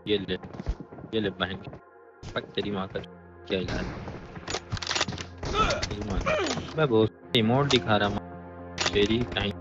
ये ले, ये ले बहन की, पक तेरी माँ का क्या यार, तेरी माँ का। मैं बहुत इमोट दिखा रहा हूँ तेरी कहीं।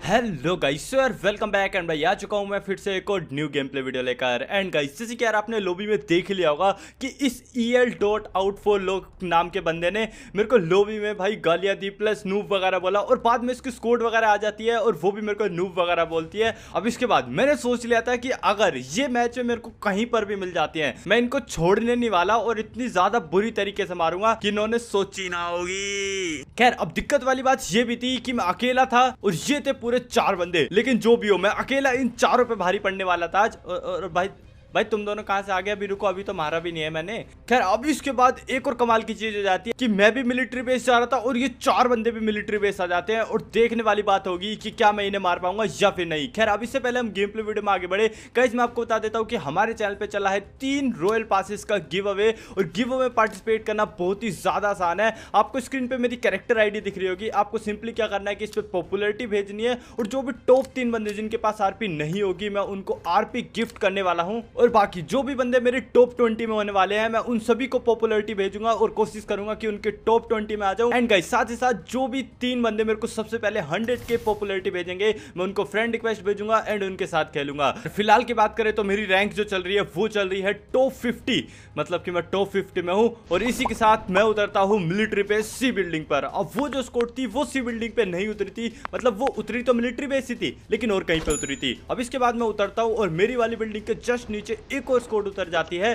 Hello guys sir, welcome back and भाई आ चुका हूं मैं फिर से एक और न्यू गेम प्ले वीडियो लेकर। एंड गाइस जैसे कि यार आपने लॉबी में देख ही लिया होगा कि इस EL.out4 नाम के बंदे ने मेरे को लॉबी में भाई गालियां दी प्लस नूब वगैरह बोला, और बाद में इसकी स्कोड वगैरह आ जाती है और वो भी मेरे को नूब वगैरह बोलती है। अब इसके बाद मैंने सोच लिया था कि अगर ये मैच में मेरे को कहीं पर भी मिल जाती है मैं इनको छोड़ने नहीं वाला और इतनी ज्यादा बुरी तरीके से मारूंगा कि इन्होंने सोची ना होगी। खैर अब दिक्कत वाली बात ये भी थी कि मैं अकेला था और ये थे पूरे 4 बंदे, लेकिन जो भी हो मैं अकेला इन चारों पे भारी पड़ने वाला था आज। और भाई भाई तुम दोनों कहां से आ गए? अभी रुको, अभी तो मारा भी नहीं है मैंने। खैर अब इसके बाद एक और कमाल की चीज हो जाती है कि मैं भी मिलिट्री बेस जा रहा था और ये 4 बंदे भी मिलिट्री बेस आ जाते हैं, और देखने वाली बात होगी कि क्या मैं इन्हें मार पाऊंगा या फिर नहीं। खैर अब इससे पहले हम गेम प्ले वीडियो में आगे बढ़े, गाइस मैं आपको बता देता हूं कि हमारे चैनल पे चला है 3 रॉयल पासेस का गिव अवे, और गिव अवे पार्टिसिपेट करना बहुत ही ज्यादा आसान है। आपको स्क्रीन पे मेरी कैरेक्टर आईडी दिख रही होगी, आपको सिंपली क्या करना है कि इस पे पॉपुलैरिटी भेजनी है, और जो भी टॉप 3 बंदे जिनके पास आरपी नहीं होगी मैं उनको आरपी गिफ्ट करने वाला हूं। और बाकी जो भी बंदे मेरे टॉप 20 में होने वाले हैं मैं उन सभी को पॉपुलैरिटी भेजूंगा और कोशिश करूंगा कि उनके टॉप 20 में आ जाऊं। एंड गाइस साथ ही साथ जो भी 3 बंदे मेरे को सबसे पहले 100 के पॉपुलैरिटी भेजेंगे मैं उनको फ्रेंड रिक्वेस्ट भेजूंगा एंड उनके साथ खेलूंगा। फिलहाल की बात करें तो मेरी रैंक जो चल रही है वो चल रही है टॉप 50, मतलब कि मैं टॉप 50 में हूं, और इसी के साथ मैं उतरता हूं मिलिट्री पे सी बिल्डिंग पर। अब वो जो स्क्वाड थी वो सी बिल्डिंग पे नहीं उतरी थी, मतलब वो उतरी तो मिलिट्री बेस ही थी लेकिन और कहीं पे उतरी थी। अब इसके बाद मैं उतरता हूं और मेरी वाली बिल्डिंग के जस्ट नीचे एक और स्क्वाड उतर जाती है।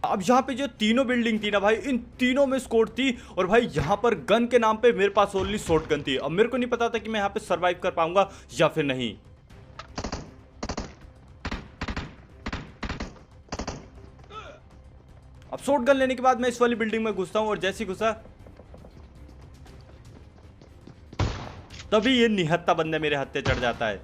अब यहाँ पे जो तीनों बिल्डिंग थी ना भाई, इन तीनों में स्क्वाड थी, और भाई यहाँ पर गन के नाम पे मेरे पास ओनली शॉर्ट गन थी। अब मेरे को नहीं पता था कि मैं यहाँ पे सरवाइव कर पाऊंगा या फिर नहीं। अब शॉर्ट गन लेने के बाद मैं इस वाली बिल्डिंग में घुसता हूं, और जैसे ही घुसा तभी ये निहत्ता बंदे मेरे हत्थे चढ़ जाता है।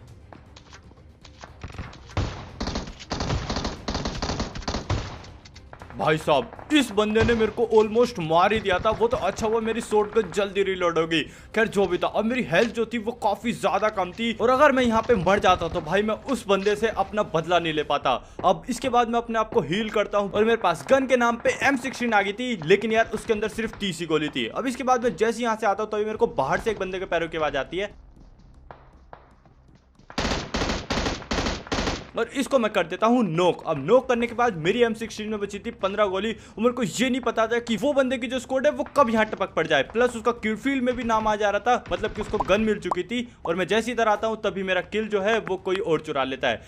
भाई साहब इस बंदे ने मेरे को ऑलमोस्ट मार ही दिया था, वो तो अच्छा हुआ मेरी शॉटगन जल्दी रीलोड हो गई। खैर जो भी था, अब मेरी हेल्थ जो थी वो काफी ज्यादा कम थी, और अगर मैं यहाँ पे मर जाता तो भाई मैं उस बंदे से अपना बदला नहीं ले पाता। अब इसके बाद मैं अपने आप को हील करता हूँ, और मेरे पास गन के नाम पे M16 आ गई थी, लेकिन यार उसके अंदर सिर्फ 30 ही गोली थी। अब इसके बाद मैं जैसे यहाँ से आता हूँ तभी मेरे को बाहर से एक बंदे के पैरों की आवाज आती है, और इसको मैं कर देता हूं नोक। अब नोक करने के बाद मेरी M16 में बची थी 15 गोली, और मेरे को ये नहीं पता था कि वो बंदे की जो स्क्वाड है वो कब यहाँ टपक पड़ जाए। प्लस उसका किल फील्ड में भी नाम आ जा रहा था, मतलब कि उसको गन मिल चुकी थी, और मैं जैसे इधर आता हूं तभी मेरा किल जो है वो कोई और चुरा लेता है।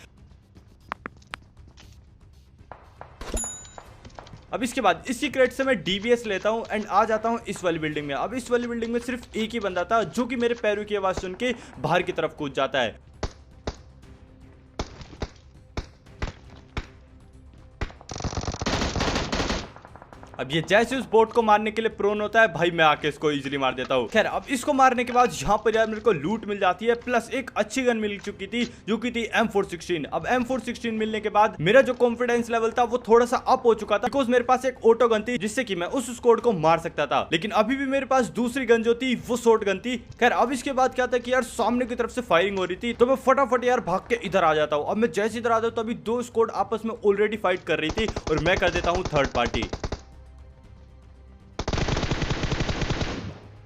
अब इसके बाद इसी क्रेट से मैं DBS लेता हूं एंड आ जाता हूं इस वाली बिल्डिंग में। अब इस वाली बिल्डिंग में सिर्फ एक ही बंदा था जो कि मेरे पैरों की आवाज सुन के बाहर की तरफ कूद जाता है। अब ये जैसे उस बोट को मारने के लिए प्रोन होता है, भाई मैं आके इसको इजीली मार देता हूँ। खैर अब इसको मारने के बाद यहाँ पर यार मेरे को लूट मिल जाती है, प्लस एक अच्छी गन मिल चुकी थी जो कि थी M416। अब M416 मिलने के बाद मेरा जो कॉन्फिडेंस लेवल था वो थोड़ा सा अप हो चुका था, बिकॉज मेरे पास एक ऑटो गन थी जिससे कि मैं उस स्क्वाड को मार सकता था। लेकिन अभी भी मेरे पास दूसरी गन जो थी वो शॉर्ट गन थी। खैर अब इसके बाद क्या था कि यार सामने की तरफ से फायरिंग हो रही थी, तो मैं फटाफट यार भाग के इधर आ जाता हूँ। अब मैं जैसे इधर आता हूँ तो अभी 2 स्क्वाड आपस में ऑलरेडी फाइट कर रही थी, और मैं कर देता हूँ थर्ड पार्टी।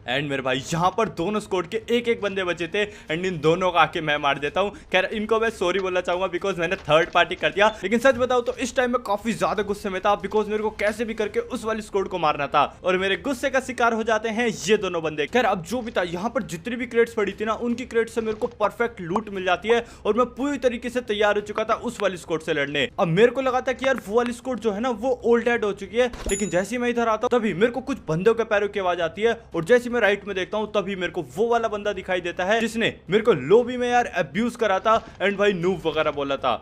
एंड मेरे भाई यहाँ पर दोनों स्क्वाड के एक एक बंदे बचे थे, एंड इन दोनों का आके मैं मार देता हूँ। खैर इनको मैं सॉरी बोलना चाहूंगा बिकॉज मैंने थर्ड पार्टी कर दिया, लेकिन सच बताऊं तो इस टाइम में काफी ज्यादा गुस्से में था, बिकॉज मेरे को कैसे भी करके उस वाली स्क्वाड को मारना था, और मेरे गुस्से का शिकार हो जाते हैं ये दोनों बंदे। खैर अब जो भी था, यहाँ पर जितनी भी क्रेट्स पड़ी थी ना उनकी क्रेट से मेरे को परफेक्ट लूट मिल जाती है, और मैं पूरी तरीके से तैयार हो चुका था उस वाली स्क्वाड से लड़ने। अब मेरे को लगा था कि यार वो वाली स्क्वाड जो है ना वो ओल्ड डेड हो चुकी है, लेकिन जैसे ही मैं इधर आता हूँ तभी मेरे को कुछ बंदों के पैरों की आवाज आती है, और जैसे मैं राइट में देखता हूँ तभी मेरे को वो वाला बंदा दिखाई देता है जिसने मेरे को लॉबी में यार अब्यूज करा था एंड भाई नूब वगैरह बोला था।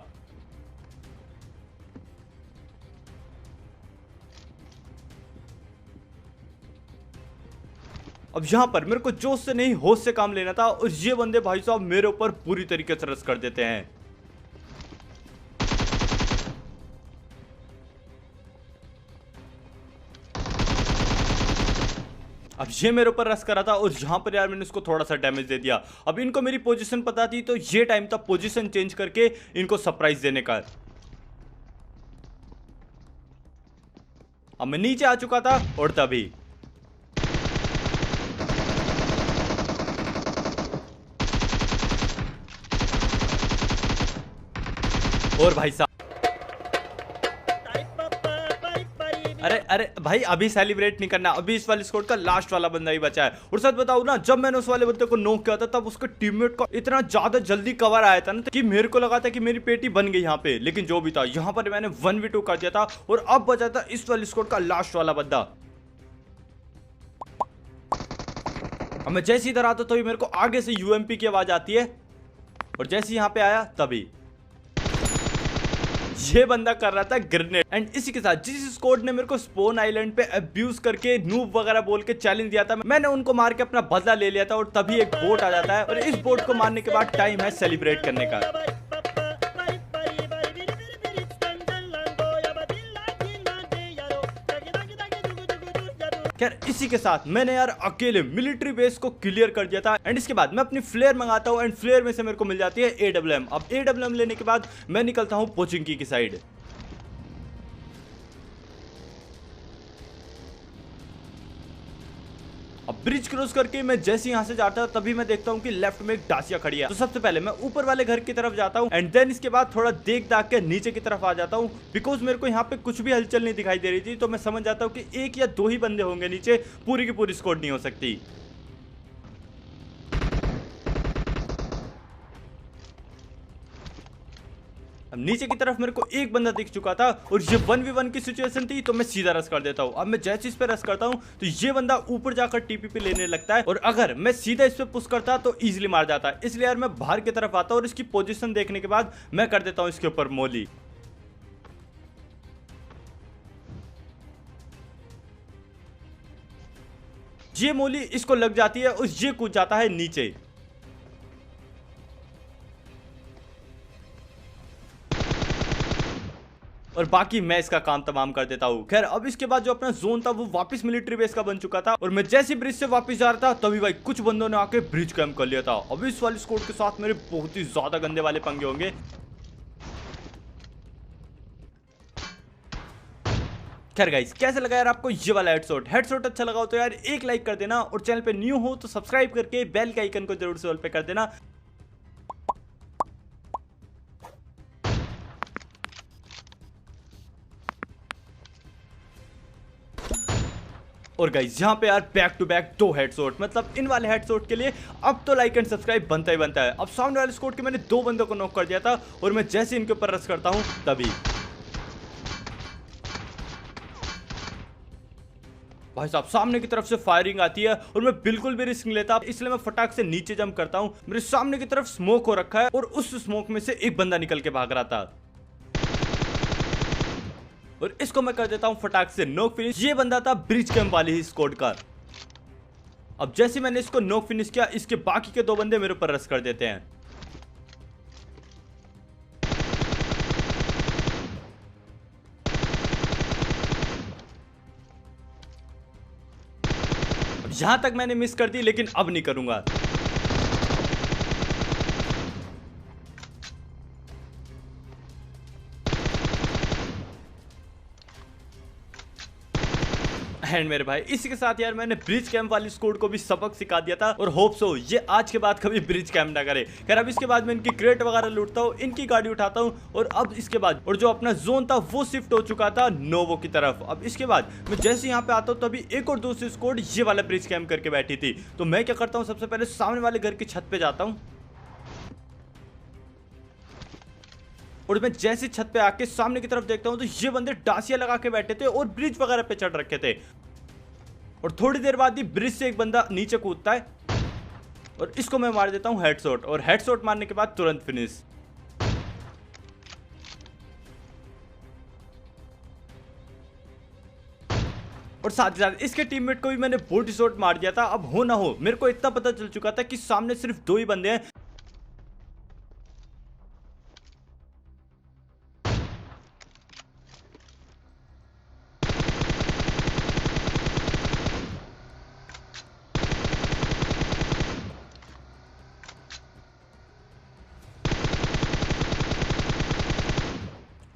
अब यहाँ पर मेरे को जोश से नहीं होश से काम लेना था और ये बंदे भाई साहब मेरे ऊपर पूरी तरीके से रश कर देते हैं। अब ये मेरे ऊपर रश करा था और यहाँ पर यार मैंने इसको थोड़ा सा डैमेज दे दिया। अब इनको मेरी पोजीशन पता थी तो ये टाइम था पोजीशन चेंज करके इनको सरप्राइज देने का। अब मैं नीचे आ चुका था और तभी और भाई साहब अरे अरे भाई अभी सेलिब्रेट नहीं करना, अभी इस वाले स्क्वाड का लास्ट वाला बंदा ही बचा है। और सच बताऊं ना, जब मैंने उस वाले बंदे को नॉक किया था तब उसके टीममेट का इतना ज्यादा जल्दी कवर आया था ना कि मेरे को लगा था कि मेरी पेटी बन गई यहाँ पे। लेकिन जो भी था यहाँ पर मैंने 1v2 कर दिया था और अब बचा था इस वाले स्क्वाड का लास्ट वाला बंदा। अब मैं जैसे इधर आता तभी मेरे को आगे से यूएमपी की आवाज आती है और जैसे यहाँ पे आया तभी ये बंदा कर रहा था ग्रेनेड। एंड इसी के साथ जिस स्क्वाड ने मेरे को स्पोन आइलैंड पे अब्यूज करके नूब वगैरह बोल के चैलेंज दिया था, मैंने उनको मार के अपना बदला ले लिया था। और तभी एक बोट आ जाता है और इस बोट को मारने के बाद टाइम है सेलिब्रेट करने का। खैर इसी के साथ मैंने यार अकेले मिलिट्री बेस को क्लियर कर दिया था। एंड इसके बाद मैं अपनी फ्लेयर मंगाता हूँ एंड फ्लेयर में से मेरे को मिल जाती है AWM। अब AWM लेने के बाद मैं निकलता हूँ पोचिंकी की साइड। अब ब्रिज क्रॉस करके मैं जैसे यहां से जाता हूं तभी मैं देखता हूं कि लेफ्ट में एक डासिया खड़ी है। तो सबसे पहले मैं ऊपर वाले घर की तरफ जाता हूं एंड देन इसके बाद थोड़ा देख दाख के नीचे की तरफ आ जाता हूं, बिकॉज मेरे को यहां पे कुछ भी हलचल नहीं दिखाई दे रही थी। तो मैं समझ जाता हूं कि एक या दो ही बंदे होंगे नीचे, पूरी की पूरी स्क्वाड नहीं हो सकती। अब नीचे की तरफ मेरे को एक बंदा दिख चुका था और ये 1v1 की सिचुएशन थी, तो मैं सीधा रश कर देता हूं। अब मैं जैसे इस पे रश करता हूं तो ये बंदा ऊपर जाकर टीपीपी लेने लगता है और अगर मैं सीधा इस पे पुश करता तो इजीली मार जाता है। इसलिए यार मैं बाहर की तरफ आता हूं और इसकी पोजीशन देखने के बाद मैं कर देता हूं इसके ऊपर मोली। ये मोली इसको लग जाती है और ये कूद जाता है नीचे। और बाकी मैं इसका काम तमाम कर देता हूँ। खैर अब इसके बाद जो अपना जोन था वो वापस मिलिट्री बेस का बन चुका था और मैं जैसे ब्रिज से वापस जा रहा था तभी भाई कुछ बंदों ने आके ब्रिज कैंप कर लिया था। अब इस वाली स्क्वाड के साथ मेरे बहुत ही ज्यादा गंदे वाले पंगे होंगे। खैर गाइस कैसे लगा यार आपको ये वाला हेडशॉट? हेडशॉट अच्छा लगा हो तो यार एक लाइक कर देना और चैनल पे न्यू हो तो सब्सक्राइब करके बेल के आइकन को जरूर से ऑल पे कर देना। और गाइस यहाँ पे यार बैक टू बैक 2 हेडशॉट, मतलब इन वाले हेडशॉट के लिए अब तो लाइक एंड सब्सक्राइब बनता ही बनता है। अब सामने वाले स्क्वाड के मैंने 2 बंदों को नॉक कर दिया था और मैं जैसे इनके ऊपर रश करता हूं तभी भाई साहब सामने की तरफ से फायरिंग आती है और मैं बिल्कुल भी रिस्क नहीं लेता, इसलिए मैं फटाक से नीचे जंप करता हूं। मेरे सामने की तरफ स्मोक हो रखा है और उस स्मोक में से एक बंदा निकल के भाग रहा था और इसको मैं कर देता हूं फटाक से नॉक फिनिश। ये बंदा था ब्रिज कैंप वाली ही स्क्वाड का। अब जैसे मैंने इसको नॉक फिनिश किया, इसके बाकी के 2 बंदे मेरे ऊपर रश कर देते हैं। अब यहां तक मैंने मिस कर दी लेकिन अब नहीं करूंगा। एंड मेरे भाई इसी के साथ यार मैंने ब्रिज कैंप वाली स्क्वाड को भी सबक सिखा दिया था और होप सो ये आज के बाद कभी ब्रिज कैंप ना करे। खैर अब इसके बाद मैं इनकी क्रेट वगैरह लूटता हूँ, इनकी गाड़ी उठाता हूँ और अब इसके बाद और जो अपना जोन था वो शिफ्ट हो चुका था नोवो की तरफ। अब इसके बाद मैं जैसे यहाँ पे आता हूँ तभी एक और दूसरी स्क्वाड ये वाला ब्रिज कैंप करके बैठी थी। तो मैं क्या करता हूँ, सबसे पहले सामने वाले घर की छत पे जाता हूँ और मैं जैसे छत पे आके सामने की तरफ देखता हूं तो ये बंदे डासिया लगा के बैठे थे और ब्रिज वगैरह पे चढ़ रखे थे। और थोड़ी देर बाद ही ब्रिज से एक बंदा नीचे कूदता है और इसको मैं मार देता हूं हेडशॉट और हेडशॉट मारने के बाद तुरंत फिनिश। और साथ ही साथ इसके टीममेट को भी मैंने बॉडी शॉट मार दिया था। अब हो ना हो मेरे को इतना पता चल चुका था कि सामने सिर्फ 2 ही बंदे हैं।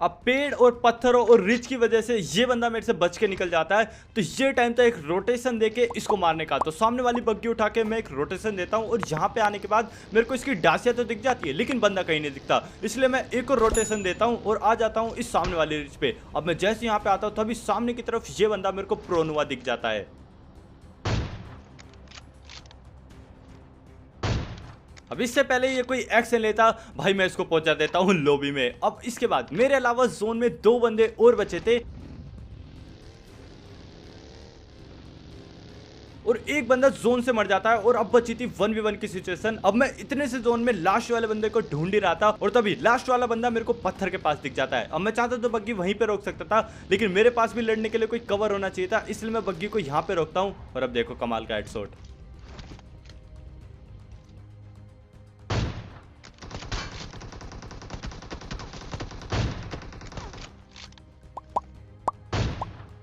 अब पेड़ और पत्थरों और रिच की वजह से ये बंदा मेरे से बच के निकल जाता है, तो ये टाइम था एक रोटेशन देके इसको मारने का। तो सामने वाली बग्गी उठा के मैं एक रोटेशन देता हूँ और यहाँ पे आने के बाद मेरे को इसकी डासिया तो दिख जाती है लेकिन बंदा कहीं नहीं दिखता, इसलिए मैं एक और रोटेशन देता हूँ और आ जाता हूँ इस सामने वाली रिच पे। अब मैं जैसे यहाँ पे आता हूँ तभी सामने की तरफ ये बंदा मेरे को प्रोन हुआ दिख जाता है। अब इससे पहले ये कोई एक्शन लेता भाई मैं इसको पहुंचा देता हूं लॉबी में। अब इसके बाद मेरे अलावा जोन में 2 बंदे और बचे थे और एक बंदा जोन से मर जाता है और अब बची थी 1v1 की सिचुएशन। अब मैं इतने से जोन में लास्ट वाले बंदे को ढूंढ ही रहा था और तभी लास्ट वाला बंदा मेरे को पत्थर के पास दिख जाता है। अब मैं चाहता तो बग्गी वहीं पे रोक सकता था लेकिन मेरे पास भी लड़ने के लिए कोई कवर होना चाहिए था, इसलिए मैं बग्गी को यहाँ पे रोकता हूँ और अब देखो कमाल का हेडशॉट।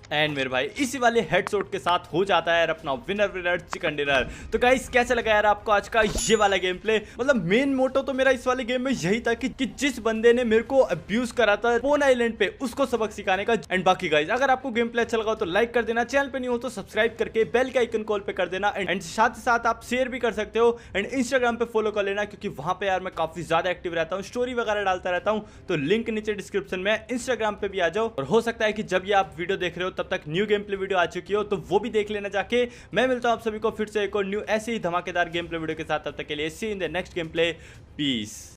एंड मेरे भाई इसी वाले हेडशॉट के साथ हो जाता है यार अपना विनर चिकन डिनर। तो गाइस कैसा लगा यार आपको आज का ये वाला गेम प्ले? मतलब मेन मोटो तो मेरा इस वाले गेम में यही था कि जिस बंदे ने मेरे को अब्यूज करा था पोन आइलैंड पे उसको सबक सिखाने का। एंड बाकी गाइस अगर आपको गेम प्ले अच्छा लगा तो लाइक कर देना, चैनल पे नहीं हो तो सब्सक्राइब करके बेल के आइकन कॉल पे कर देना एंड साथ ही साथ आप शेयर भी कर सकते हो एंड इंस्टाग्राम पे फॉलो कर लेना क्योंकि वहां पे यार मैं काफी ज्यादा एक्टिव रहता हूँ, स्टोरी वगैरह डालता रहता हूँ। तो लिंक नीचे डिस्क्रिप्शन में, इंस्टाग्राम पे भी आ जाओ और हो सकता है कि जब ये आप वीडियो देख रहे हो तब तक न्यू गेम प्ले वीडियो आ चुकी हो तो वो भी देख लेना जाके। मैं मिलता हूं आप सभी को फिर से एक और न्यू ऐसे ही धमाकेदार गेम प्ले वीडियो के साथ, तब तक के लिए see in the next game play, piece.